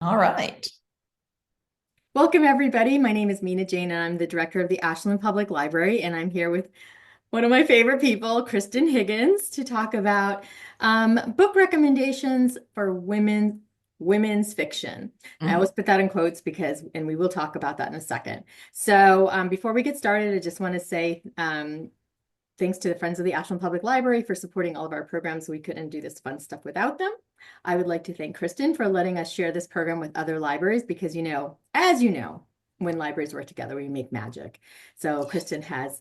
All right. Welcome, everybody. My name is Mina Jane, and I'm the director of the Ashland Public Library. And I'm here with one of my favorite people, Kristan Higgins, to talk about book recommendations for women's fiction. I Mm. always put that in quotes and we will talk about that in a second. So before we get started, I just want to say thanks to the Friends of the Ashland Public Library for supporting all of our programs. We couldn't do this fun stuff without them. I would like to thank Kristan for letting us share this program with other libraries because, as you know, when libraries work together, we make magic. So Kristan has,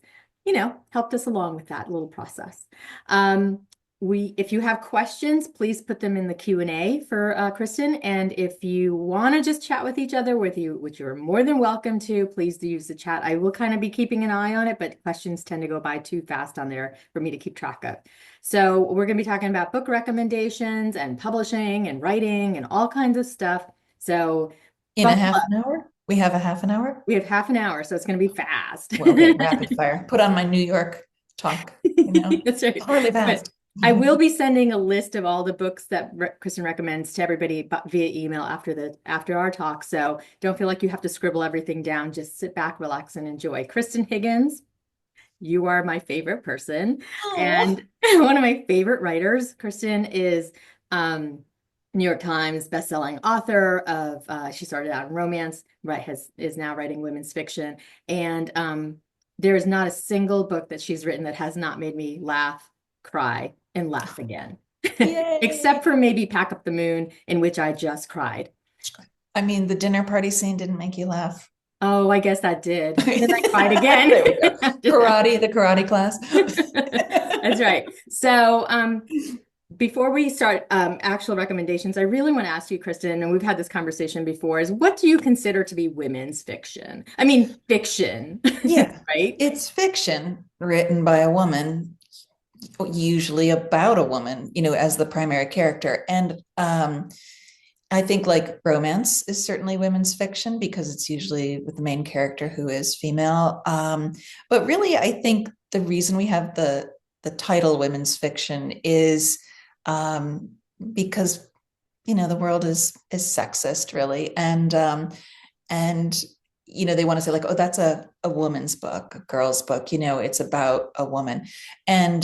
helped us along with that little process. Um, if you have questions, please put them in the Q&A for Kristan. And if you want to just chat with each other which you're more than welcome to, please do use the chat. I will kind of be keeping an eye on it, but questions tend to go by too fast on there for me to keep track of. So we're going to be talking about book recommendations and publishing and writing and all kinds of stuff. So In a buckle half up. an hour? We have a half an hour? We have half an hour, so it's going to be fast. Well, okay, rapid fire. Put on my New York talk, That's right. really But fast. I will be sending a list of all the books that Kristen recommends to everybody via email after our talk. So don't feel like you have to scribble everything down. Just sit back, relax, and enjoy. Kristan Higgins, you are my favorite person Oh, and one of my favorite writers. Kristan is New York Times bestselling author of she started out in romance, is now writing women's fiction. And there is not a single book that she's written that has not made me laugh, cry, and laugh again. yay. Except for maybe Pack Up the Moon, in which I just cried. I mean, the dinner party scene didn't make you laugh. Oh, I guess that did. And then I cried again. There we go. Karate, the karate class. That's right. So, before we start actual recommendations, I really want to ask you, Kristan, and we've had this conversation before, is what do you consider to be women's fiction? I mean, fiction, Yeah, right? it's fiction written by a woman, usually about a woman, as the primary character. And I think like romance is certainly women's fiction because it's usually with the main character who is female. But really, I think the reason we have the title women's fiction is because the world is sexist, really, and they want to say like, oh, that's a woman's book, a girl's book. It's about a woman, and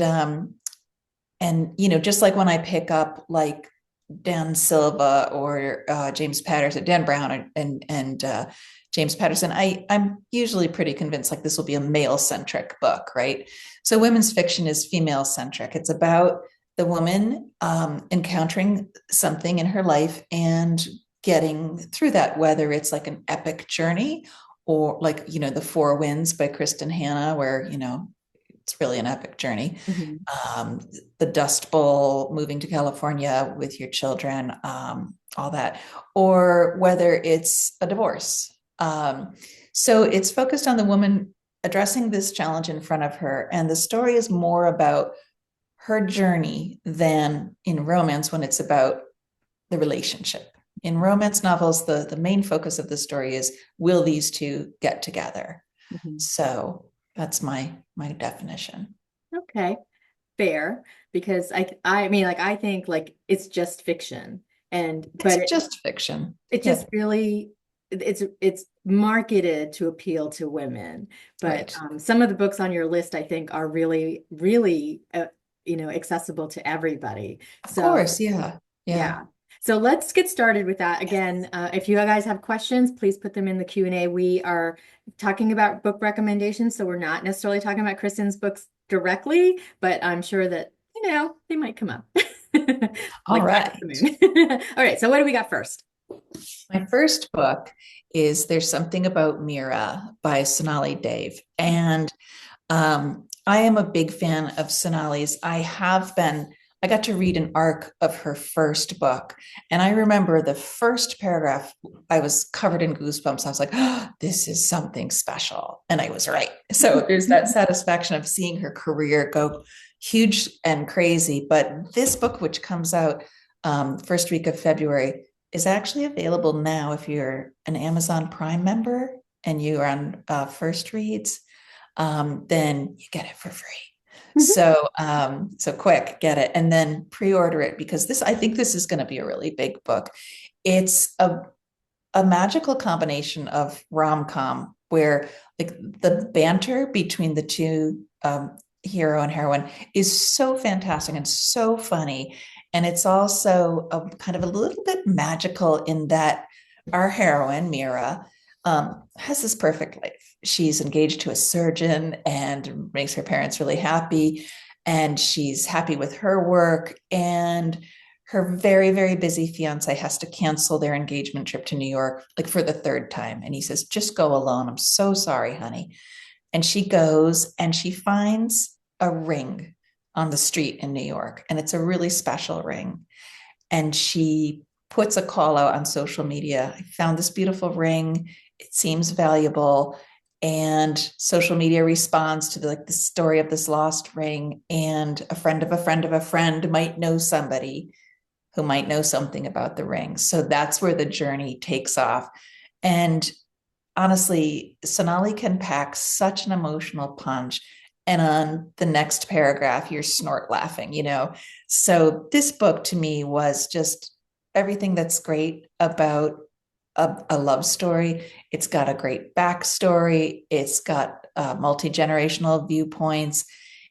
just like when I pick up like Dan Silva or James Patterson, Dan Brown, and James Patterson, I'm usually pretty convinced like this will be a male centric book, right? So women's fiction is female centric. It's about the woman encountering something in her life and getting through that, whether it's like an epic journey or like The Four Winds by Kristen Hanna, where it's really an epic journey. Mhm. um, the Dust Bowl, moving to California with your children, all that, or whether it's a divorce. So it's focused on the woman addressing this challenge in front of her. And the story is more about her journey than in romance when it's about the relationship. In romance novels, the main focus of the story is, will these two get together? Mhm. So that's my definition. Okay, fair. Because I mean, like I think like it's just fiction, but It's just fiction. it just Yep. really it's marketed to appeal to women. But Right. some of the books on your list, I think, are really, really, accessible to everybody. Of So course. Yeah. Yeah. yeah. So let's get started with that. Again, if you guys have questions, please put them in the Q&A. We are talking about book recommendations, so we're not necessarily talking about Kristen's books directly, but I'm sure that, they might come up. All Like Back of the right. Moon. All right, so what do we got first? My first book is There's Something About Mira by Sonali Dave. And I am a big fan of Sonali's. I got to read an arc of her first book. And I remember the first paragraph, I was covered in goosebumps. I was like, oh, this is something special. And I was right. So there's that satisfaction of seeing her career go huge and crazy. But this book, which comes out first week of February, is actually available now if you're an Amazon Prime member and you are on First Reads, then you get it for free. So quick, get it, and then pre-order it because I think this is going to be a really big book. It's a magical combination of rom-com where like the banter between the two hero and heroine is so fantastic and so funny. And it's also a kind of a little bit magical in that our heroine, Mira, has this perfect life. She's engaged to a surgeon and makes her parents really happy. And she's happy with her work. And her very, very busy fiance has to cancel their engagement trip to New York, like for the third time. And he says, just go alone. I'm so sorry, honey. And she goes and she finds a ring on the street in New York. And it's a really special ring. And she puts a call out on social media. I found this beautiful ring. It seems valuable. And social media responds to the story of this lost ring. And a friend of a friend of a friend might know somebody who might know something about the ring. So that's where the journey takes off. And honestly, Sonali can pack such an emotional punch. And on the next paragraph, you're snort laughing, you know? So this book to me was just everything that's great about a love story. It's got a great backstory. It's got multi-generational viewpoints,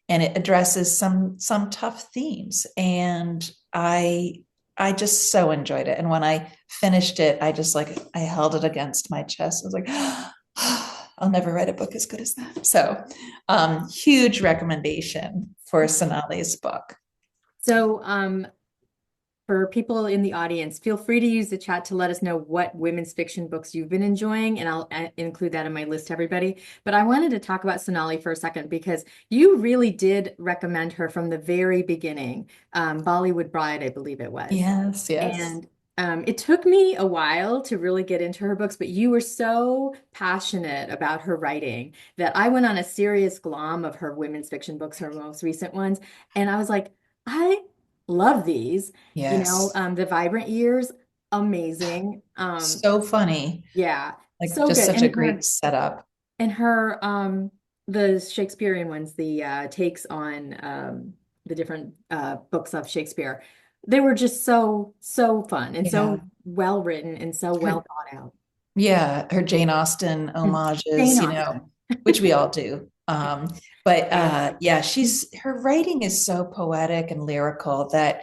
and it addresses some tough themes. And I just so enjoyed it. And when I finished it, I just like, I held it against my chest. I was like, I'll never write a book as good as that. So huge recommendation for Sonali's book. So, for people in the audience, feel free to use the chat to let us know what women's fiction books you've been enjoying, and I'll include that in my list to everybody. But I wanted to talk about Sonali for a second because you really did recommend her from the very beginning. Bollywood Bride, I believe it was. Yes, yes. And it took me a while to really get into her books, but you were so passionate about her writing that I went on a serious glom of her women's fiction books, her most recent ones, and I was like, I love these. Yes. The Vibrant Years, amazing. So funny. Yeah, Like so just good. such a great setup. And her the Shakespearean ones, the takes on the different books of Shakespeare, they were just so fun and Yeah. so well written and so Her, well thought out. yeah, her Jane Austen And Jane homages, you know, Austen. which we all do. But Yeah. yeah, she's her writing is so poetic and lyrical that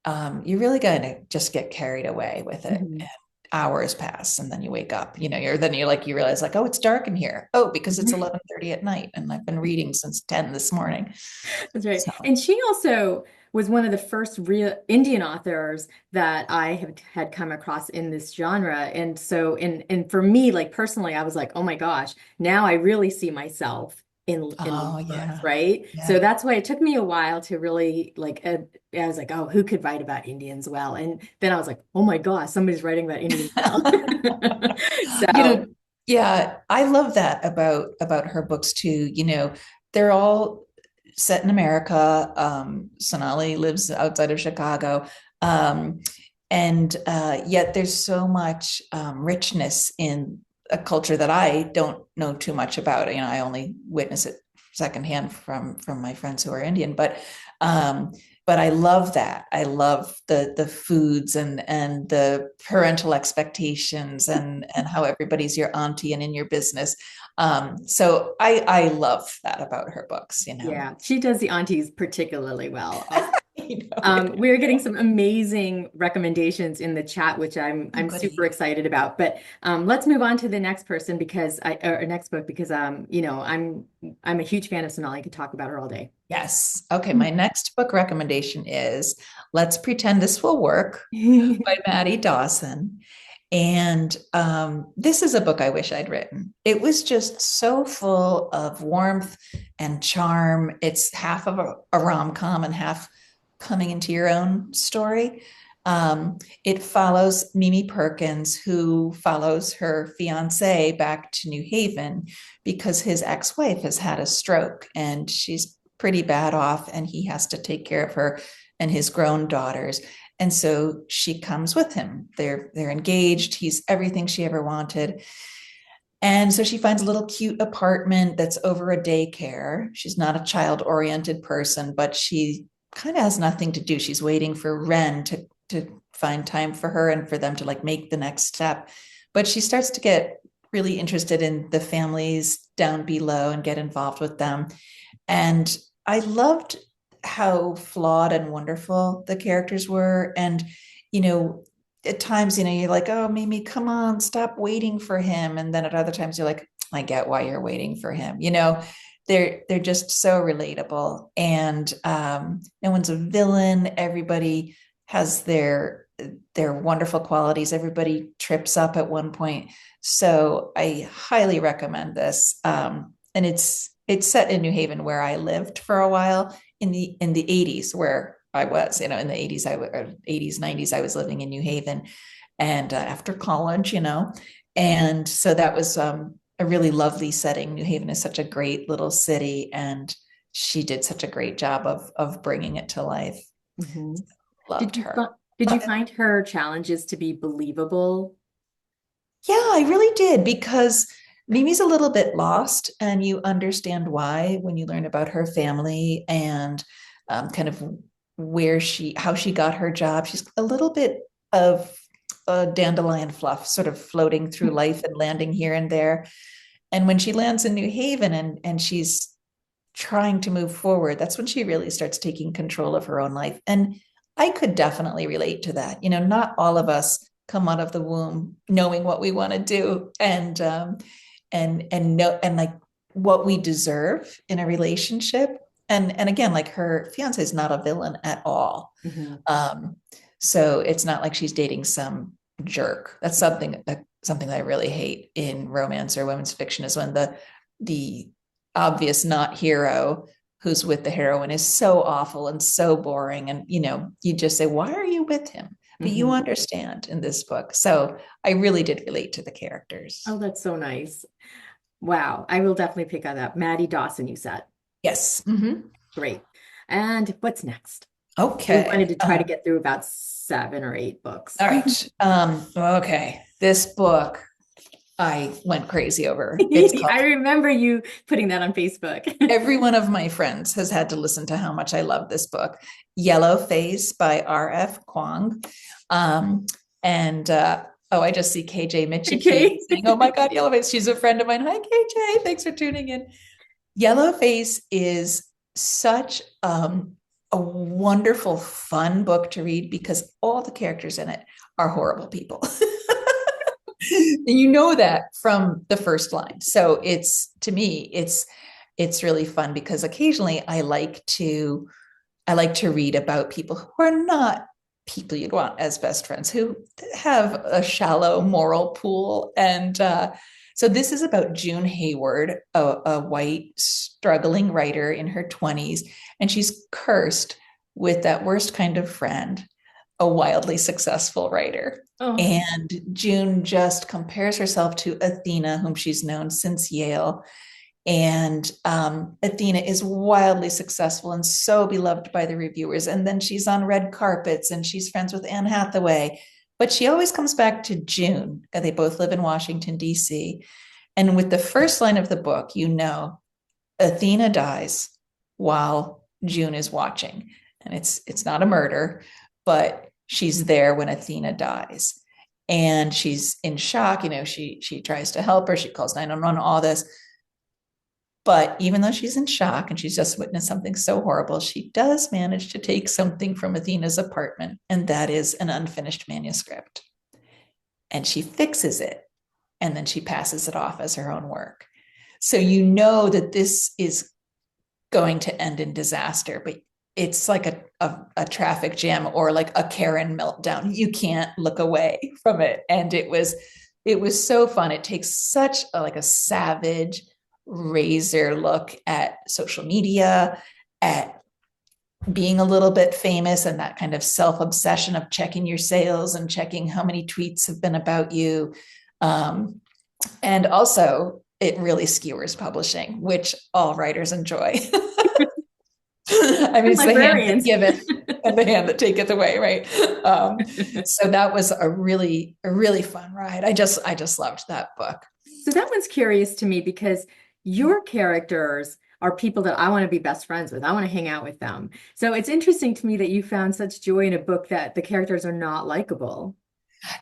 you're really going to just get carried away with it. Mhm. And hours pass, and then you wake up. You know, you realize like, oh, it's dark in here. Oh, because it's 11:30 at night, and I've been reading since 10 this morning. That's right. So, And she also was one of the first real Indian authors that I have had come across in this genre. And so, and for me, like personally, I was like, oh my gosh, now I really see myself in these oh books, yeah, right? So yeah. that's why it took me a while to really like. I was like, oh, who could write about Indians well? And then I was like, oh my gosh, somebody's writing about Indians well. You So. know, yeah, I love that about her books too. You know, they're all set in America. Sonali lives outside of Chicago. Um, and yet there's so much richness in a culture that I don't know too much about. You know, I only witness it secondhand from my friends who are Indian, um, but I love that. I love the foods and the parental expectations and how everybody's your auntie and in your business. So I love that about her books, you know. Yeah, she does the aunties particularly well. You know, We're getting some amazing recommendations in the chat, which I'm super goody. excited about. But let's move on to the next person or next book because I'm a huge fan of Sonali. I could talk about her all day. Yes. Okay. My next book recommendation is Let's Pretend This Will Work by Maddie Dawson. And this is a book I wish I'd written. It was just so full of warmth and charm. It's half of a rom-com and half coming into your own story. It follows Mimi Perkins, who follows her fiance back to New Haven because his ex-wife has had a stroke and she's pretty bad off, and he has to take care of her and his grown daughters. And so she comes with him. They're engaged. He's everything she ever wanted. And so she finds a little cute apartment that's over a daycare. She's not a child-oriented person, but she kind of has nothing to do. She's waiting for Ren to find time for her and for them to like make the next step. but she starts to get really interested in the families down below and get involved with them. And I loved how flawed and wonderful the characters were. And, you know, at times, you know, you're like, oh, Mimi, come on, stop waiting for him. And then at other times you're like, I get why you're waiting for him. You know, they're just so relatable. And no one's a villain. Everybody has their wonderful qualities. Everybody trips up at one point. So I highly recommend this. And it's set in New Haven, where I lived for a while in the 80s, where I was, you know, in the 80s, 80s, 90s, I was living in New Haven, and after college, you know, and so that was a really lovely setting. New Haven is such a great little city, and she did such a great job of bringing it to life. Mhm. Loved Did you her. fi- did you find her challenges to be believable? Yeah, I really did, because Mimi's a little bit lost, and you understand why when you learn about her family and kind of how she got her job. She's a little bit of a dandelion fluff, sort of floating through life and landing here and there. And when she lands in New Haven and she's trying to move forward, that's when she really starts taking control of her own life. And I could definitely relate to that. You know, not all of us come out of the womb knowing what we want to do, and know, and like what we deserve in a relationship. And again, like, her fiance is not a villain at all. Mhm. Um, so it's not like she's dating some jerk. That's something that I really hate in romance or women's fiction, is when the obvious not hero who's with the heroine is so awful and so boring, and you know, you just say, why are you with him? But you Mhm. understand in this book. So I really did relate to the characters. Oh, that's so nice. Wow. I will definitely pick that up. Maddie Dawson, you said. Yes. Mm-hmm. Great. And what's next? We wanted Okay. to try to get through about 7 or 8 books. All right. Okay. This book I went crazy over. It's called I remember you putting that on Facebook. Every one of my friends has had to listen to how much I love this book. Yellow Face by R.F. Kuang. Um, and oh, I just see KJ Michiki Okay. saying, oh my God, Yellow Face. She's a friend of mine. Hi, KJ. Thanks for tuning in. Yellow Face is such a wonderful, fun book to read, because all the characters in it are horrible people. You know that from the first line. So it's, to me, it's really fun, because occasionally I like to read about people who are not people you'd want as best friends, who have a shallow moral pool. And so this is about June Hayward, a white struggling writer in her 20s, and she's cursed with that worst kind of friend, a wildly successful writer. Oh. And June just compares herself to Athena, whom she's known since Yale. And Athena is wildly successful and so beloved by the reviewers. And then she's on red carpets and she's friends with Anne Hathaway. But she always comes back to June. They both live in Washington, D.C. And with the first line of the book, you know, Athena dies while June is watching. And it's not a murder, but she's there when Athena dies. And she's in shock. You know, she tries to help her. She calls 911, all this. But even though she's in shock and she's just witnessed something so horrible, she does manage to take something from Athena's apartment, and that is an unfinished manuscript. And she fixes it, and then she passes it off as her own work. So you know that this is going to end in disaster, but it's like a traffic jam or like a Karen meltdown. You can't look away from it. And it was so fun. It takes such like a savage razor look at social media, at being a little bit famous, and that kind of self-obsession of checking your sales and checking how many tweets have been about you. And also, it really skewers publishing, which all writers enjoy. I mean, it's the hand that Librarians. giveth and the hand that taketh away, right? So that was a really fun ride. I just loved that book. So that one's curious to me because your characters are people that I want to be best friends with. I want to hang out with them. So it's interesting to me that you found such joy in a book that the characters are not likable.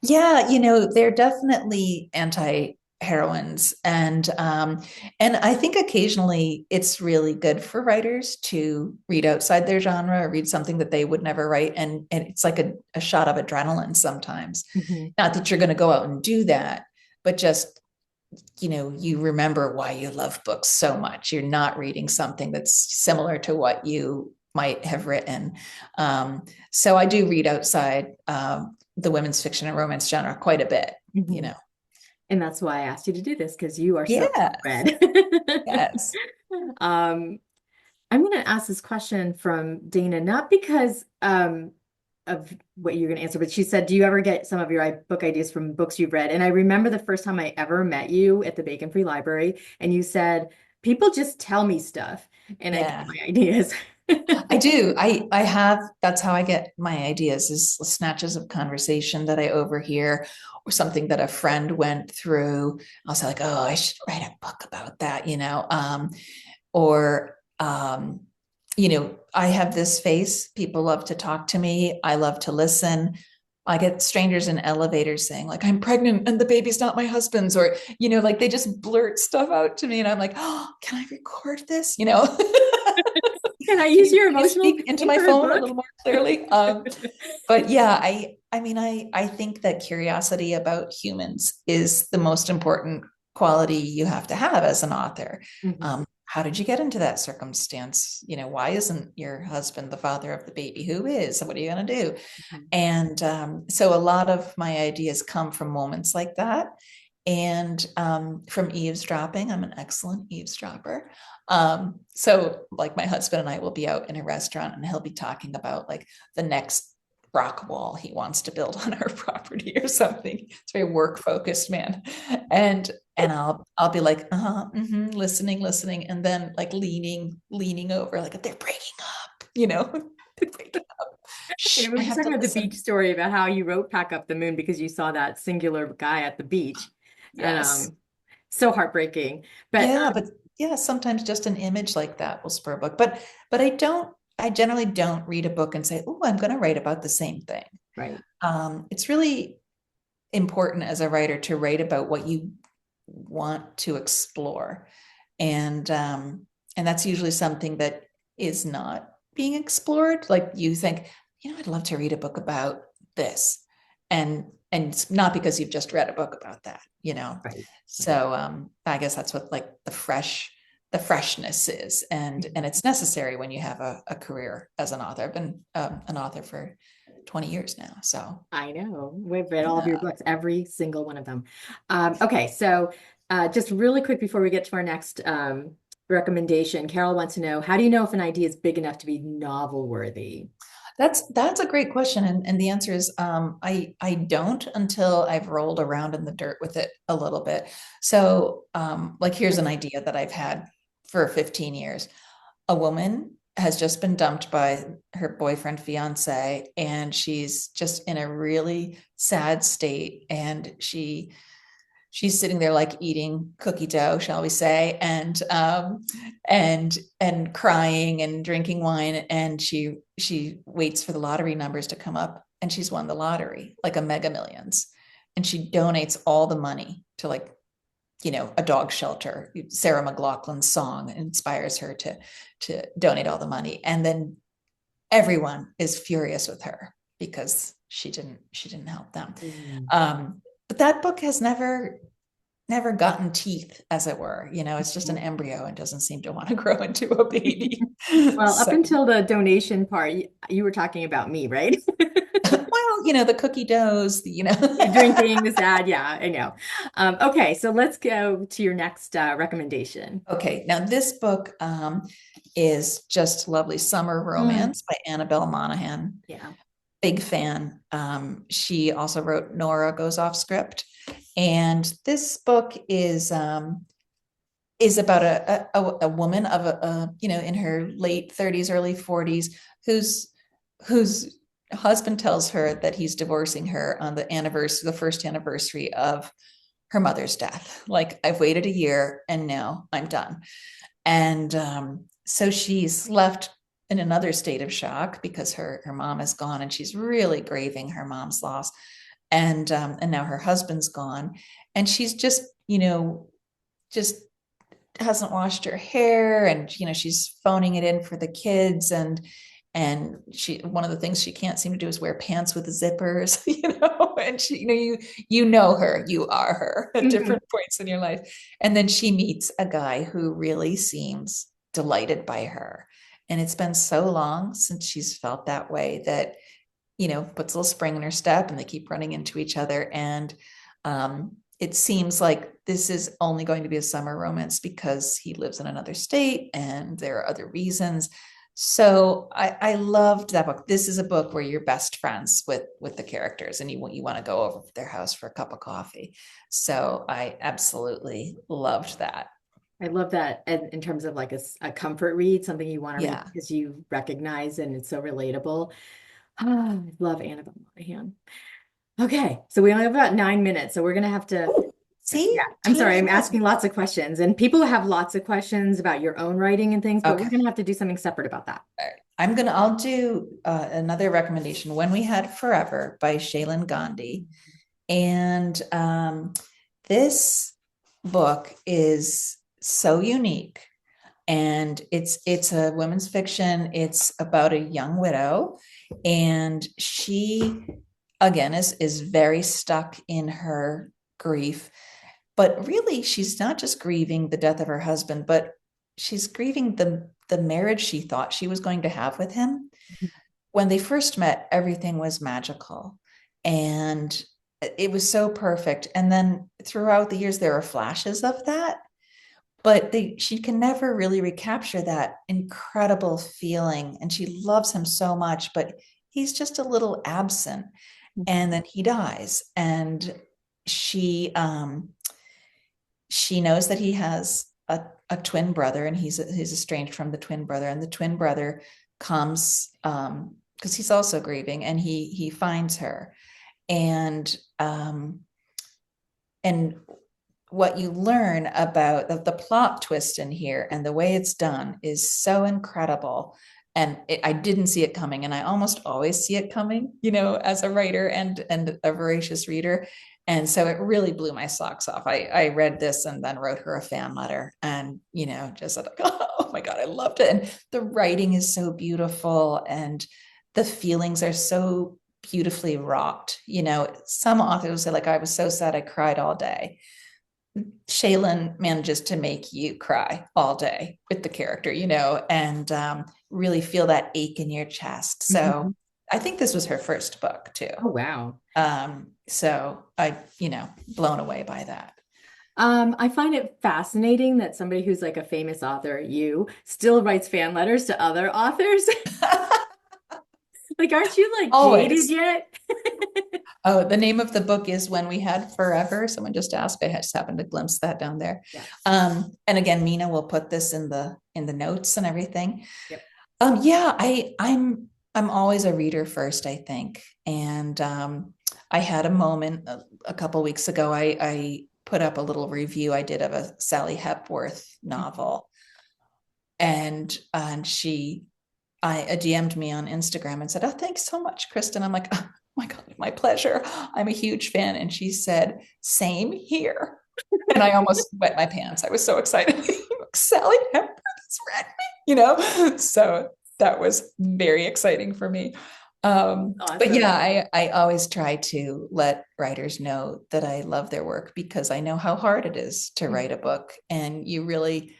Yeah, they're definitely anti-heroines, and I think occasionally it's really good for writers to read outside their genre or read something that they would never write, and it's like a shot of adrenaline sometimes. Mhm. Not that you're going to go out and do that, but just you remember why you love books so much. You're not reading something that's similar to what you might have written. So I do read outside the women's fiction and romance genre quite a bit. Mhm. And that's why I asked you to do this because you are so Yeah. well-read. Yes. Um, I'm going to ask this question from Dana, not because of what you're going to answer, but she said, do you ever get some of your book ideas from books you've read? And I remember the first time I ever met you at the Bacon Free Library, and you said, people just tell me stuff and I get Yeah. my ideas. I do. I have, that's how I get my ideas, is snatches of conversation that I overhear or something that a friend went through. I'll say like, oh, I should write a book about that. Or I have this face. People love to talk to me. I love to listen. I get strangers in elevators saying like, I'm pregnant and the baby's not my husband's, or like they just blurt stuff out to me and I'm like, oh, can I record this? Can I Can use you your please emotional speak into pain my for a phone a book? little more clearly? But yeah, I mean, I think that curiosity about humans is the most important quality you have to have as an author. Mhm. How did you get into that circumstance? Why isn't your husband the father of the baby? Who is? What are you going to do? Mhm. And so a lot of my ideas come from moments like that. And from eavesdropping, I'm an excellent eavesdropper. So like my husband and I will be out in a restaurant and he'll be talking about like the next rock wall he wants to build on our property or something. It's very work focused, man. And I'll be like, listening, and then like leaning over, like they're breaking up. They're breaking up. You Shh, know, we I were just have talking to about the beach listen. story about how you wrote Pack Up the Moon because you saw that singular guy at the beach. And Yes. so heartbreaking. But Yeah, but yeah, sometimes just an image like that will spur a book. But I generally don't read a book and say, oh, I'm going to write about the same thing. right. It's really important as a writer to write about what you want to explore. And that's usually something that is not being explored. Like you think, I'd love to read a book about this. And it's not because you've just read a book about that. Right. Right. So I guess that's what like the freshness is. And it's necessary when you have a career as an author. I've been an author for 20 years now. So I know. We've read all of your yeah. books, every single one of them. Okay, so just really quick before we get to our next recommendation, Carol wants to know, how do you know if an idea is big enough to be novel worthy? That's a great question, and the answer is I don't until I've rolled around in the dirt with it a little bit. So like here's an idea that I've had for 15 years. A woman has just been dumped by her boyfriend, fiance, and she's just in a really sad state, and she's sitting there like eating cookie dough, shall we say, and crying and drinking wine, and she waits for the lottery numbers to come up, and she's won the lottery, like a Mega Millions, and she donates all the money to like a dog shelter. Sarah McLachlan's song inspires her to donate all the money, and then everyone is furious with her because she didn't help them. Mm. But that book has never gotten teeth, as it were. It's just an embryo and doesn't seem to want to grow into a baby. Well, up So, until the donation part, you were talking about me, right? well, the cookie doughs. Drinking, the sad, yeah, I know. Okay, so let's go to your next recommendation. Okay, now this book is just lovely summer Mm. romance by Annabelle Monaghan. Yeah. Big fan. She also wrote Nora Goes Off Script, and this book is about a woman of in her late 30s, early 40s, whose husband tells her that he's divorcing her on the first anniversary of her mother's death. Like, I've waited a year and now I'm done. And so she's left in another state of shock because her mom is gone, and she's really grieving her mom's loss. and now her husband's gone, and she's just, just hasn't washed her hair, and she's phoning it in for the kids, and she, one of the things she can't seem to do is wear pants with zippers, and she, her, you are her at different points in your life. And then she meets a guy who really seems delighted by her. And it's been so long since she's felt that way that, puts a little spring in her step, and they keep running into each other. And it seems like this is only going to be a summer romance because he lives in another state and there are other reasons. So I loved that book. This is a book where you're best friends with the characters, and you want to go over to their house for a cup of coffee. So I absolutely loved that. I love that in terms of like a comfort read, something you want to read Yeah. because you recognize and it's so relatable. I love Annabelle Monaghan. Okay, so we only have about 9 minutes, so we're gonna have to. See, Yeah, I'm sorry, I'm asking lots of questions, and people have lots of questions about your own writing and things, but we're Okay. gonna have to do something separate about that. All right. I'll do another recommendation. When We Had Forever by Shaylin Gandhi. And this book is so unique. And it's a women's fiction. It's about a young widow. And she, again, is very stuck in her grief. But really, she's not just grieving the death of her husband, but she's grieving the marriage she thought she was going to have with him. When they first met, everything was magical and it was so perfect. And then throughout the years, there are flashes of that, but she can never really recapture that incredible feeling. And she loves him so much, but he's just a little absent. And then he dies, and she knows that he has a twin brother, and he's estranged from the twin brother, and the twin brother comes because he's also grieving, and he finds her, and what you learn about the plot twist in here and the way it's done is so incredible. And I didn't see it coming, and I almost always see it coming, as a writer and a voracious reader. And so it really blew my socks off. I read this and then wrote her a fan letter, and, just like, oh my God, I loved it. And the writing is so beautiful, and the feelings are so beautifully wrought. Some authors say, like, I was so sad I cried all day. Shaylin manages to make you cry all day with the character, and really feel that ache in your chest. So I think this was her first book too. Oh, wow. So I, blown away by that. I find it fascinating that somebody who's like a famous author, you, still writes fan letters to other authors. Like, aren't you like Always. jaded yet? Oh, the name of the book is When We Had Forever. Someone just asked. I just happened to glimpse that down there. Yes. And again, Mina will put this in the notes and everything. Yep. Yeah, I'm always a reader first, I think. And I had a moment a couple weeks ago. I put up a little review I did of a Sally Hepworth novel, and she DM'd me on Instagram and said, "Oh, thanks so much, Kristan." I'm like, "Oh my God, my pleasure. I'm a huge fan." And she said, "Same here." And I almost wet my pants. I was so excited. Sally Hepworth has read me, So that was very exciting for me. Awesome. But yeah, I always try to let writers know that I love their work, because I know how hard it is to write a book, and you really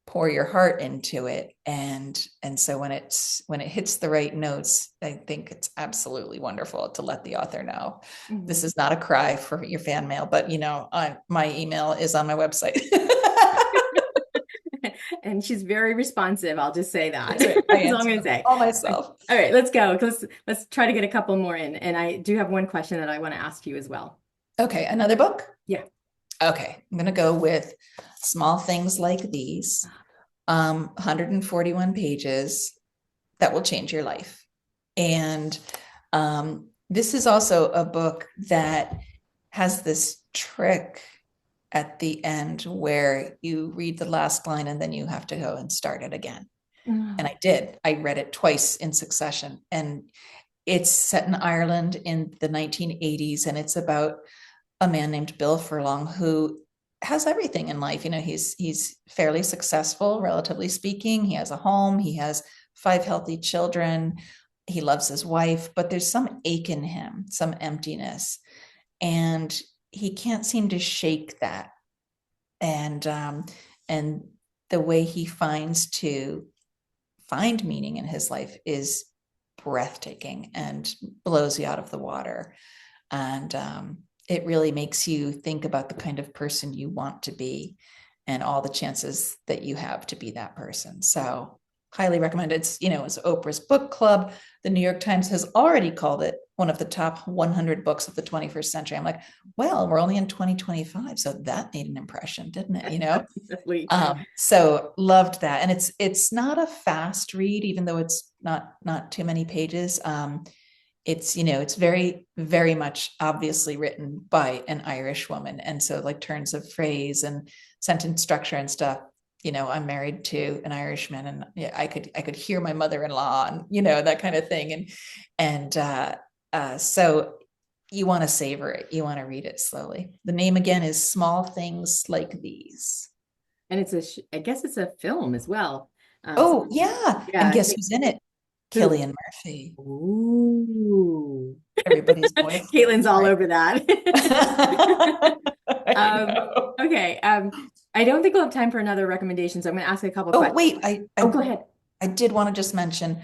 pour your heart into it. And so when it hits the right notes, I think it's absolutely wonderful to let the author know. This is not a cry for your fan mail, but my email is on my website. And she's very responsive. I'll just say that. That's right. That's all I'm going to say. All myself. All right, let's go. Let's try to get a couple more in. And I do have one question that I want to ask you as well. Okay, another book? Yeah. Okay, I'm going to go with Small Things Like These. 141 pages that will change your life. And this is also a book that has this trick at the end where you read the last line and then you have to go and start it again. And I did. I read it twice in succession, and it's set in Ireland in the 1980s, and it's about a man named Bill Furlong who has everything in life. He's fairly successful, relatively speaking. He has a home, he has 5 healthy children, he loves his wife, but there's some ache in him, some emptiness, and he can't seem to shake that. And the way he finds to find meaning in his life is breathtaking and blows you out of the water. And it really makes you think about the kind of person you want to be and all the chances that you have to be that person. So highly recommend it. It's Oprah's book club. The New York Times has already called it one of the top 100 books of the 21st century. I'm like, well, we're only in 2025, so that made an impression, didn't it? So loved that. And it's not a fast read, even though it's not too many pages. It's very, very much obviously written by an Irish woman. And so like turns of phrase and sentence structure and stuff, I'm married to an Irishman, and yeah, I could hear my mother-in-law and, that kind of thing. So you want to savor it. You want to read it slowly. The name again is Small Things Like These. And I guess it's a film as well. Oh, yeah. And guess who's in it? Cillian Murphy. Ooh. Everybody's boyfriend. Caitlin's all over that. Okay. I don't think we'll have time for another recommendation, so I'm going to ask a couple questions. Wait. Go ahead. I did want to just mention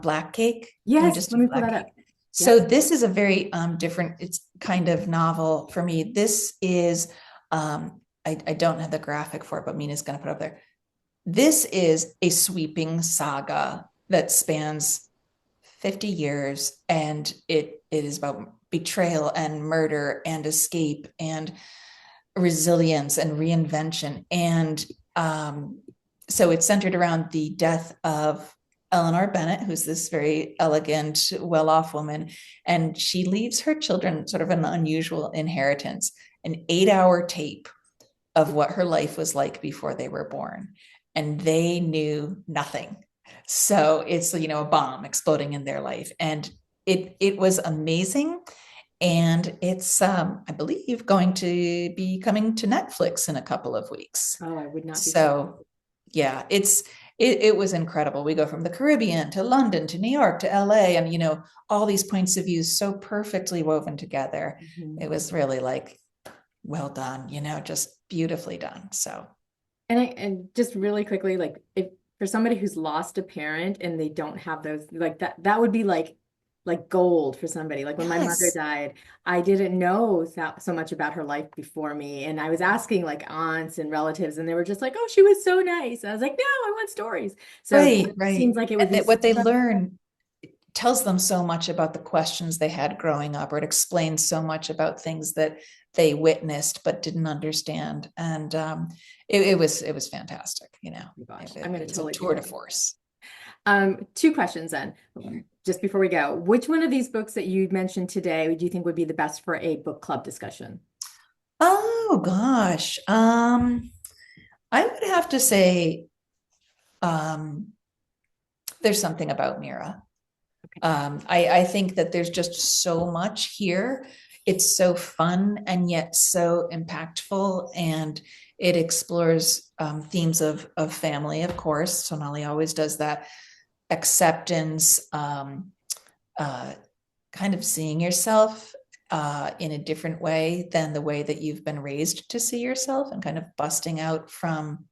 Black Cake. Yes, let me pull that up. So this is a very different, it's kind of novel for me. This is, I don't have the graphic for it, but Mina's going to put it up there. This is a sweeping saga that spans 50 years, and it is about betrayal and murder and escape and resilience and reinvention. And so it's centered around the death of Eleanor Bennett, who's this very elegant, well-off woman, and she leaves her children sort of an unusual inheritance, an 8-hour tape of what her life was like before they were born, and they knew nothing. So it's, a bomb exploding in their life, and it was amazing. And it's, I believe, going to be coming to Netflix in a couple of weeks. Oh, I would not be so. Yeah, it was incredible. We go from the Caribbean to London to New York to LA, and all these points of view so perfectly woven together. Mm-hmm. It was really like, well done, just beautifully done. So, and just really quickly, like if for somebody who's lost a parent and they don't have those, like that would be like gold for somebody. Like when my mother died, I didn't know so much about her life before me. And I was asking like aunts and relatives, and they were just like, oh, she was so nice. And I was like, no, I want stories. So right. It seems like it would be what they learn tells them so much about the questions they had growing up, or it explains so much about things that they witnessed but didn't understand. And it was fantastic. Gosh, I'm going to totally tour de force. 2 questions then, just before we go. Which one of these books that you mentioned today do you think would be the best for a book club discussion? Oh gosh. I would have to say There's Something About Mira. Okay. I think that there's just so much here. It's so fun and yet so impactful, and it explores themes of family, of course. Sonali always does that. Acceptance, kind of seeing yourself in a different way than the way that you've been raised to see yourself, and kind of busting out from,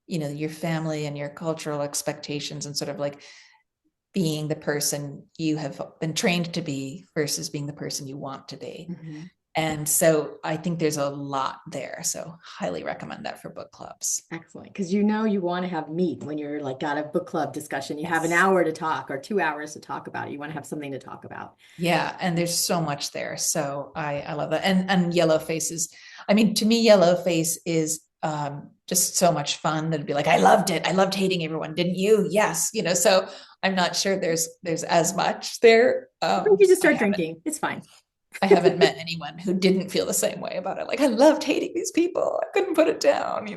your family and your cultural expectations, and sort of like being the person you have been trained to be versus being the person you want to be. Mm-hmm. And so I think there's a lot there. So highly recommend that for book clubs. Excellent. Because you want to have meat when you're like got a book club discussion. You have an hour to talk or 2 hours to talk about it. You want to have something to talk about. Yeah. And there's so much there. So I love that. And Yellowface is, to me, Yellowface is just so much fun. That'd be like, I loved it. I loved hating everyone. Didn't you? Yes. So I'm not sure there's as much there. You just start drinking. It's fine. I haven't met anyone who didn't feel the same way about it. Like, I loved hating these people. I couldn't put it down,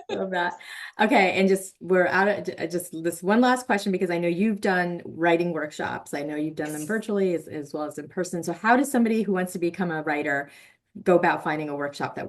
Love that. Okay, and just we're out of just this one last question because I know you've done writing workshops. I know you've done them virtually as well as in person. So how does somebody who wants to become a writer go about finding a workshop that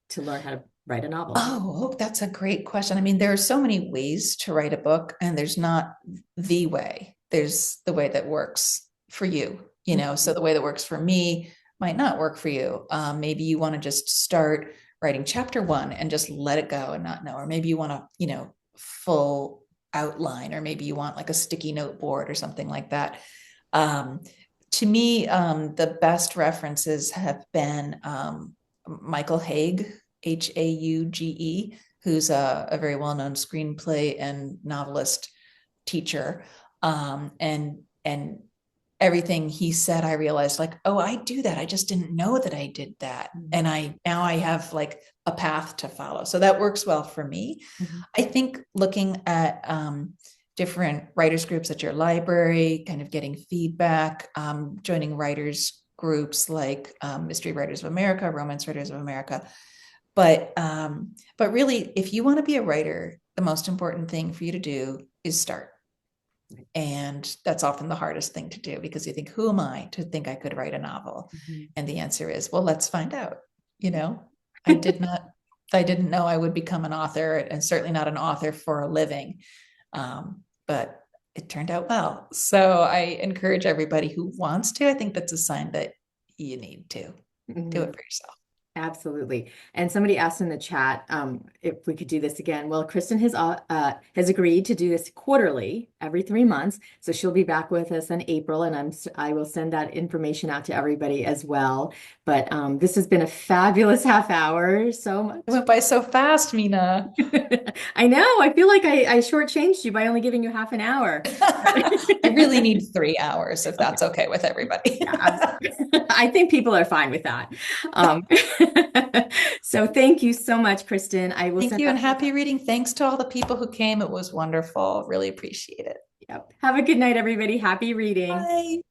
to learn how to write a novel? Oh, that's a great question. I mean, there are so many ways to write a book, and there's not the way. There's the way that works for you, you know. So the way that works for me might not work for you. Maybe you want to just start writing chapter one and just let it go and not know, or maybe you want to, you know, full outline, or maybe you want like a sticky note board or something like that. Um, to me, the best references have been Michael Haig, Hauge, who's a very well-known screenplay and novelist teacher. And everything he said, I realized like, oh, I do that. I just didn't know that I did that. And now I have like a path to follow. So that works well for me. Mhm. I think looking at different writers groups at your library, kind of getting feedback, joining writers groups like Mystery Writers of America, Romance Writers of America. But really, if you want to be a writer, the most important thing for you to do is start. And that's often the hardest thing to do because you think, who am I to think I could write a novel? Mhm. And the answer is, well, let's find out. You know, I did not, I didn't know I would become an author, and certainly not an author for a living. But it turned out well. So I encourage everybody who wants to. I think that's a sign that you need to do Mhm. it for yourself. Absolutely. And somebody asked in the chat if we could do this again. Well, Kristan has agreed to do this quarterly, every 3 months. So she'll be back with us in April, and I will send that information out to everybody as well. But this has been a fabulous half hour. So much. It went by so fast, Mina. I know. I feel like I shortchanged you by only giving you half an hour. I really need 3 hours if that's okay with everybody. Yeah, I think people are fine with that. Um, so thank you so much, Kristan. I will Thank send you and that. happy reading. Thanks to all the people who came. It was wonderful. Really appreciate it. Yep. Have a good night, everybody. Happy reading. Bye.